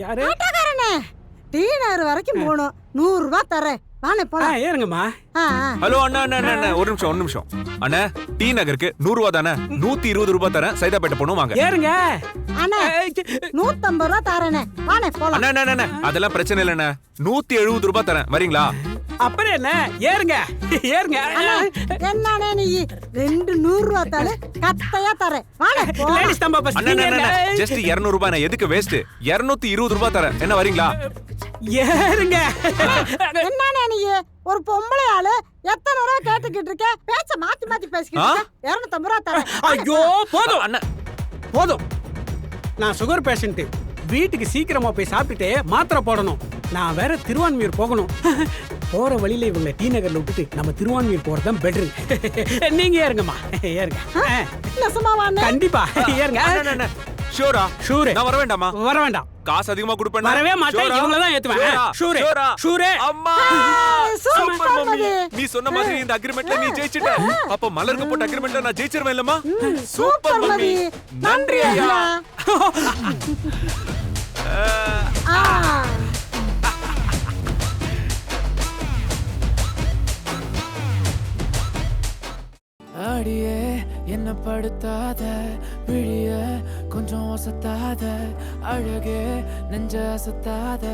யாரு? ஆட்டோக்காரனே, டி நகர் வரைக்கும் போகணும். 100 ரூபாய் தரேன். வாணே போலாம். ஏறுங்கம்மா. ஹலோ அண்ணா அண்ணா அண்ணா ஒரு நிமிஷம் அண்ணா, டி நகருக்கு 100 ரூபா தானே? 120 ரூபாய் தரேன். சைதாப்பேட்டை போகணும் வாங்க. ஏறுங்க அண்ணே, 150 ரூபாய் தரேனே. வாணே போலாம். அண்ணா அண்ணா அதெல்லாம் பிரச்சனை இல்லண்ணா. 170 ரூபாய் தரேன். வரீங்களா? அப்புறம் என்ன, ஏறுங்க ஏறுங்க. என்னண்ணே நீ 200 ரூபாய் தாளு கத்தையா தரேன். வாணே போலாம். லேடிஸ் தம்பா பஸ். அண்ணா ஜஸ்ட் 200 ரூபாய். நான் எதுக்கு வேஸ்ட்? 220 ரூபாய் தரேன். என்ன வரீங்களா? ஏறுங்க. என்னண்ணே நீ ஒரு பொம்பளை ஆளு எத்தனை ரூபாய் கேட்டுக்கிட்டு இருக்க? பேச்ச மாத்தி மாத்தி பேசிக்கிட்டு இருக்க. 250 ரூபாய் தரேன். ஐயோ போதும் அண்ணா போதும். நான் சுகர் பேஷண்ட். வீட்டுக்கு சீக்கிரமா போய் சாப்பிட்டுட்டு மாத்திரை போடணும். நான் வேற திருவான்மியூர் போகணும். போற வழியில இவங்க டி நகர்ல விட்டுட்டு நம்ம திருவான்மியூர் போறதுதான் பெட்டர். நீங்க ஏறுங்கம்மா, ஏறுங்க. நெசமாவாண்ணே? கண்டிப்பா ஏறுங்க. அண்ணா ஷூரா? ஷூரு. நான் வர வேண்டாமா? வர வேண்டாம். காசு அதிகமா கொடுப்பேன். வரவே மாட்டேன். இவங்கள தான் ஏத்துவேன். ஷூரு ஷூரு. அம்மா சூப்பர் மம்மி. நீ சொன்ன மாதிரி இந்த அக்ரிமெண்ட்ல நீ ஜெயிச்சிட்ட. அப்ப மலருக்கு போட்ட அக்ரிமெண்ட்ல நான் ஜெயிச்சிருவேன் இல்லம்மா? Super mummy. நன்றி ஐயா. அடியே என்ன படுத்தாத, விழிய கொஞ்சம் ஒசத்தாத, அழகே நெஞ்ச அசத்தாத.